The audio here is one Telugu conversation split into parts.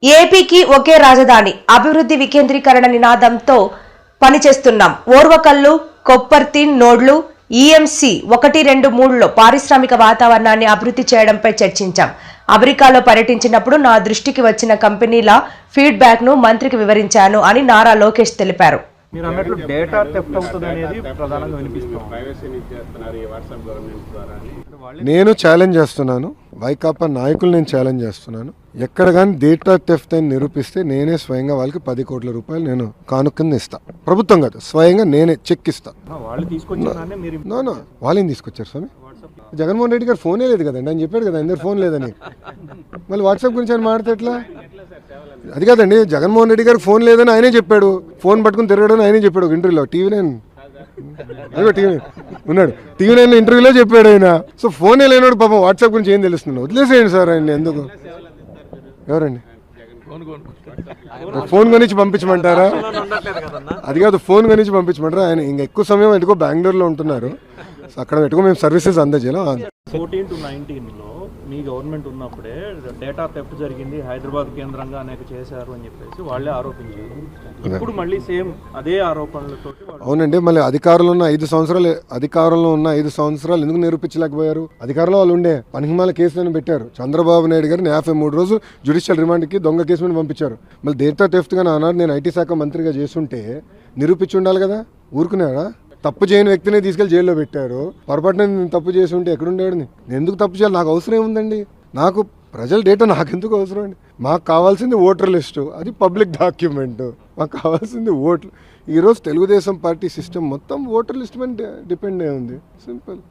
ఏపీకి ఒకే రాజధాని అభివృద్ధి వికేంద్రీకరణ నినాదంతో పనిచేస్తున్నాం. ఓర్వకల్లు, కొప్పర్తి, నోడ్లు, ఈఎంసీ 1-2-3లో పారిశ్రామిక వాతావరణాన్ని అభివృద్ధి చేయడంపై చర్చించాం. అమెరికాలో పర్యటించినప్పుడు నా దృష్టికి వచ్చిన కంపెనీల ఫీడ్బ్యాక్ ను మంత్రికి వివరించాను అని నారా లోకేష్ తెలిపారు. మీరు అన్నట్లు డేటా థెఫ్ట్ అవుతుంది అనేది ప్రధానంగా వినిపిస్తుంది. నేను ఛాలెంజ్ చేస్తున్నాను, వైకాపా నాయకులు నేను ఛాలెంజ్ చేస్తున్నాను. ఎక్కడ కానీ డేటా థెఫ్ట్ అని నిరూపిస్తే నేనే స్వయంగా వాళ్ళకి 10 కోట్ల రూపాయలు నేను కానుకని ఇస్తా. ప్రభుత్వం కాదు, స్వయంగా నేనే చెక్ ఇస్తా. వాళ్ళేం తీసుకొచ్చారు స్వామి? జగన్మోహన్ రెడ్డి గారు ఫోనే లేదు కదండి, ఆయన చెప్పాడు కదా అందరు ఫోన్ లేదని. మళ్ళీ వాట్సాప్ గురించి ఆయన మాట్లాడితే ఎట్లా? అది కాదండి, జగన్మోహన్ రెడ్డి గారికి ఫోన్ లేదని ఆయనే చెప్పాడు. ఫోన్ పట్టుకుని తిరగడం ఆయనే చెప్పాడు ఒక ఇంటర్వ్యూలో. టీవీ9 ఉన్నాడు, టీవీ9 ఇంటర్వ్యూలో చెప్పాడు ఆయన. సో ఫోనే లేనాడు పాపం, వాట్సాప్ గురించి ఏం తెలుస్తున్నాడు? వదిలేసేయండి సార్ ఆయన. ఎందుకు? ఎవరండి ఫోన్ కొనిచ్చి పంపించమంటారా? అది కాదు, ఫోన్ కొనిచ్చి పంపించమంటారా? ఆయన ఇంకా ఎక్కువ సమయం ఎటుకో బెంగళూరులో ఉంటున్నారు. అక్కడ పెట్టుకో మేము సర్వీసెస్ అందజేయాలి. 14-19లో మీ గవర్నమెంట్ ఉన్నప్పుడే డేటా థెఫ్ట్ జరిగింది, హైదరాబాద్ కేంద్రంగా అనేక చేశారు అని చెప్పేసి వాళ్ళే ఆరోపించారు. ఇప్పుడు మళ్ళీ సేమ్ అదే ఆరోపణలతో. అవునండి, మళ్ళీ అధికారంలో ఉన్న 5 సంవత్సరాలు ఎందుకు నిరూపించలేకపోయారు? అధికారంలో వాళ్ళు ఉండే పనికిమాల కేసులను పెట్టారు. చంద్రబాబు నాయుడు గారిని 53 రోజులు జ్యుడిషియల్ రిమాండ్కి దొంగ కేసు మీద పంపించారు. మళ్ళీ డేటా థెఫ్ట్ గా ఆనాడు నేను ఐటీ శాఖ మంత్రిగా చేస్తుంటే నిరూపించి ఉండాలి కదా. ఊరుకున్నాడా? తప్పు చేయని వ్యక్తిని తీసుకెళ్లి జైల్లో పెట్టారు. పొరపాటున నేను తప్పు చేసి ఉంటే ఎక్కడుండేవాడు? నేను ఎందుకు తప్పు చేయాలి? నాకు అవసరం ఏముందండి? నాకు ప్రజల డేటా నాకెందుకు అవసరం అండి? మాకు కావాల్సింది ఓటర్ లిస్టు, అది పబ్లిక్ డాక్యుమెంట్. మాకు కావాల్సింది ఓట్లు. ఈరోజు తెలుగుదేశం పార్టీ సిస్టమ్ మొత్తం ఓటర్ లిస్ట్ మీద డిపెండ్ అయి ఉంది. సింపుల్.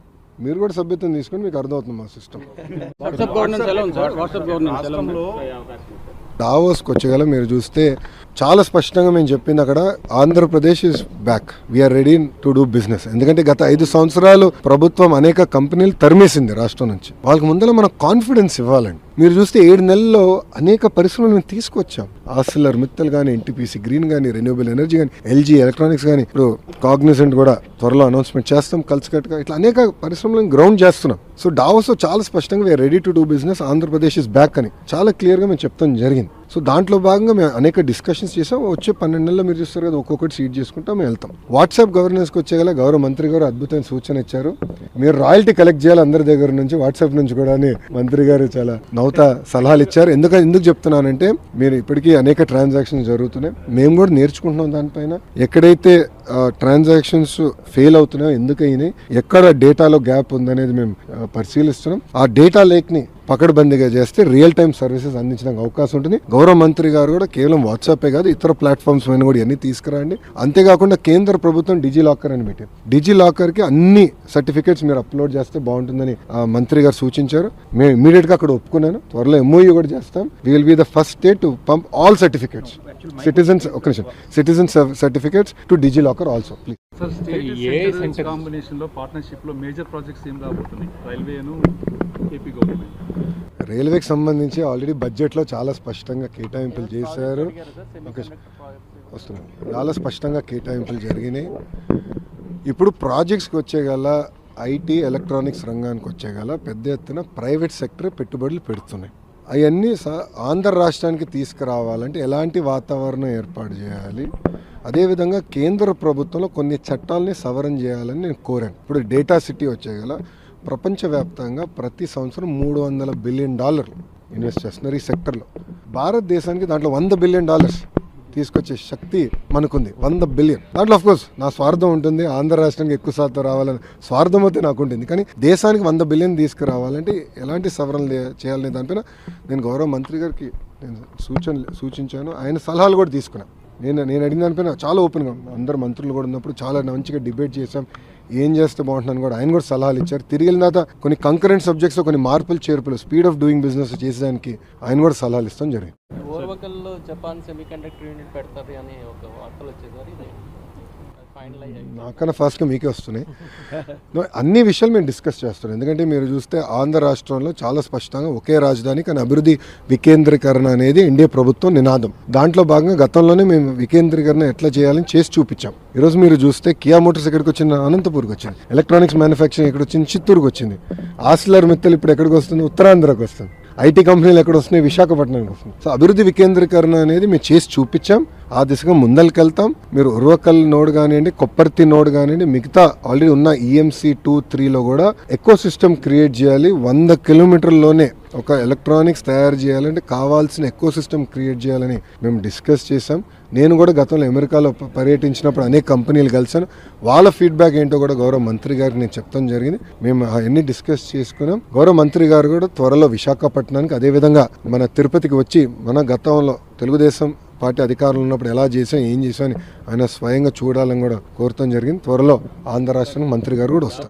మీరు కూడా సభ్యత్వం తీసుకొని మీకు అర్థమవుతుంది మా సిస్టమ్. దావోస్కి వచ్చేగల మీరు చూస్తే చాలా స్పష్టంగా మేము చెప్పింది అక్కడ, Andhra Pradesh is back, we are ready to do business. ఎందుకంటే గత 5 సంవత్సరాలు ప్రభుత్వం అనేక కంపెనీలు తరిమేసింది రాష్ట్రం నుంచి. వాళ్ళకి ముందర మనం కాన్ఫిడెన్స్ ఇవ్వాలండి. మీరు చూస్తే 7 నెలల్లో అనేక పరిశ్రమలు మేము తీసుకొచ్చాం. ఆర్సిలర్ మిత్తల్ కానీ, ఎన్టీపీసీ గ్రీన్ కానీ, రెన్యూబుల్ ఎనర్జీ కానీ, ఎల్జీ ఎలక్ట్రానిక్స్ కానీ, ఇప్పుడు కాగ్నిజెంట్ కూడా త్వరలో అనౌన్స్మెంట్ చేస్తాం. కలిసికట్టుగా ఇట్లా అనేక పరిశ్రమలను గ్రౌండ్ చేస్తున్నాం. సో డావోస్ చాలా స్పష్టంగా we are ready to do business, Andhra Pradesh is back అని చాలా క్లియర్గా మేము చెప్తాం జరిగింది. సో దాంట్లో భాగంగా మేము అనేక డిస్కషన్స్ చేసాం. వచ్చే 12 నెలల్లో మీరు చూస్తారు కదా, ఒక్కొక్కటి సీట్ చేసుకుంటాం, మేము వెళ్తాం. వాట్సాప్ గవర్నెన్స్కి వచ్చేగల గౌరవ మంత్రి గారు అద్భుతమైన సూచన ఇచ్చారు. మీరు రాయల్టీ కలెక్ట్ చేయాలి అందరి దగ్గర నుంచి, వాట్సాప్ నుంచి కూడా అని మంత్రి గారు చాలా నవత సలహాలు ఇచ్చారు. ఎందుకు చెప్తున్నానంటే, మీరు ఇప్పటికీ అనేక ట్రాన్సాక్షన్స్ జరుగుతున్నాయి, మేము కూడా నేర్చుకుంటున్నాం దానిపైన. ఎక్కడైతే ట్రాన్సాక్షన్స్ ఫెయిల్ అవుతున్నాయో, ఎందుకైనాయి, ఎక్కడ డేటాలో గ్యాప్ ఉందనేది మేము పరిశీలిస్తున్నాం. ఆ డేటా లేక్ని పకడ్బందీగా చేస్తే రియల్ టైమ్ సర్వీసెస్ అందించడానికి అవకాశం ఉంటుంది. గౌరవ మంత్రి గారు కూడా కేవలం వాట్సాపే కాదు, ఇతర ప్లాట్ఫామ్స్ పైన కూడా ఇవన్నీ తీసుకురండి. అంతేకాకుండా కేంద్ర ప్రభుత్వం డిజి లాకర్ అని పెట్టింది. డిజి లాకర్ కి అన్ని సర్టిఫికేట్స్ మీరు అప్లోడ్ చేస్తే బాగుంటుందని మంత్రి గారు సూచించారు. మేము ఇమీడియట్ గా అక్కడ ఒప్పుకున్నాను. త్వరలో MOU కూడా చేస్తాం. We will be the first state to pump all certificates, citizen certificates to DigiLocker also. Please sir, combination లో పార్ట్నర్షిప్ లో మేజర్ ప్రాజెక్ట్స్ ఏం రాబోతున్నాయి? రైల్వేను ఏపీ గవర్నమెంట్. రైల్వేకి సంబంధించి ఆల్రెడీ బడ్జెట్లో చాలా స్పష్టంగా కేటాయింపులు చేశారు. చాలా స్పష్టంగా కేటాయింపులు జరిగినాయి. ఇప్పుడు ప్రాజెక్ట్స్కి వచ్చేగల ఐటీ ఎలక్ట్రానిక్స్ రంగానికి వచ్చేగల పెద్ద ఎత్తున ప్రైవేట్ సెక్టర్ పెట్టుబడులు పెడుతున్నాయి. అవన్నీ ఆంధ్ర రాష్ట్రానికి తీసుకురావాలంటే ఎలాంటి వాతావరణం ఏర్పాటు చేయాలి, అదేవిధంగా కేంద్ర ప్రభుత్వంలో కొన్ని చట్టాలని సవరణ చేయాలని నేను కోరాను. ఇప్పుడు డేటా సిటీ వచ్చేగల ప్రపంచవ్యాప్తంగా ప్రతి సంవత్సరం $300 బిలియన్ ఇన్వెస్ట్ చేస్తున్నారు ఈ సెక్టర్లో. భారతదేశానికి దాంట్లో $100 బిలియన్ తీసుకొచ్చే శక్తి మనకుంది. 100 బిలియన్. దాంట్లో ఆఫ్కోర్స్ నా స్వార్థం ఉంటుంది, ఆంధ్ర రాష్ట్రానికి ఎక్కువ శాతం రావాలని స్వార్థం అయితే నాకు ఉంటుంది. కానీ దేశానికి 100 బిలియన్ తీసుకురావాలంటే ఎలాంటి సవరణలు చేయాలనే దానిపైన నేను గౌరవ మంత్రి గారికి నేను సూచించాను. ఆయన సలహాలు కూడా తీసుకున్నాను. నేను అడిగిన దానిపైన చాలా ఓపెన్గా అందరు మంత్రులు కూడా ఉన్నప్పుడు చాలా మంచిగా డిబేట్ చేశాం. ఏం చేస్తే బాగుంటుందని కూడా ఆయన కూడా సలహాలు ఇచ్చారు. తిరిగి వెళ్ళిన తర్వాత కొన్ని కంకరెంట్ సబ్జెక్ట్స్ కొన్ని మార్పులు చేర్పులు స్పీడ్ ఆఫ్ డూయింగ్ బిజినెస్ చేసేదానికి ఆయన కూడా సలహాలు ఇస్తాం జరిగింది. ఓర్వకల్లో జపాన్ సెమీకండక్టర్ యూనిట్ పెడతారు అని ఒక వార్తలు వచ్చేసరి నాకన్నా ఫాస్ట్గా మీకే వస్తున్నాయి. అన్ని విషయాలు మేము డిస్కస్ చేస్తున్నాం. ఎందుకంటే మీరు చూస్తే ఆంధ్ర రాష్ట్రంలో చాలా స్పష్టంగా ఒకే రాజధాని కానీ అభివృద్ధి వికేంద్రీకరణ అనేది ఎన్డీఏ ప్రభుత్వం నినాదం. దాంట్లో భాగంగా గతంలోనే మేము వికేంద్రీకరణ ఎట్లా చేయాలని చేసి చూపించాం. ఈరోజు మీరు చూస్తే కియా మోటార్స్ ఎక్కడికి వచ్చింది? అనంతపూర్కి వచ్చింది. ఎలక్ట్రానిక్స్ మ్యానుఫ్యాక్చరింగ్ ఎక్కడికి వచ్చింది? చిత్తూరుకు వచ్చింది. ఆర్సిలర్ మిత్తల్ ఇప్పుడు ఎక్కడికి వస్తుంది? ఉత్తరాంధ్రకు వస్తుంది. ఐటీ కంపెనీలు ఎక్కడ వస్తున్నాయి, విశాఖపట్నానికి వస్తున్నాయి. సో అభివృద్ధి వికేంద్రీకరణ అనేది మేము చేసి చూపించాం, ఆ దిశగా ముందరికెళ్తాం. మీరు ఉర్వకల్ నోడ్ కానివ్వండి, కొప్పర్తి నోడ్ కానివ్వండి, మిగతా ఆల్రెడీ ఉన్న ఈఎంసీ 2-3లో కూడా ఎకో సిస్టమ్ క్రియేట్ చేయాలి. 100 కిలోమీటర్లలోనే ఒక ఎలక్ట్రానిక్స్ తయారు చేయాలంటే కావాల్సిన ఎకో సిస్టమ్ క్రియేట్ చేయాలని మేము డిస్కస్ చేసాం. నేను కూడా గతంలో అమెరికాలో పర్యటించినప్పుడు అనేక కంపెనీలు కలిసాను. వాళ్ళ ఫీడ్బ్యాక్ ఏంటో కూడా గౌరవ మంత్రి గారికి నేను చెప్తాం జరిగింది. మేము అవన్నీ డిస్కస్ చేసుకున్నాం. గౌరవ మంత్రి గారు కూడా త్వరలో విశాఖపట్నానికి, అదేవిధంగా మన తిరుపతికి వచ్చి మన గతంలో తెలుగుదేశం పార్టీ అధికారులు ఉన్నప్పుడు ఎలా చేసాం, ఏం చేసాం అని ఆయన స్వయంగా చూడాలని కూడా కోరటం జరిగింది. త్వరలో ఆంధ్ర రాష్ట్రానికి మంత్రి గారు కూడా వస్తారు.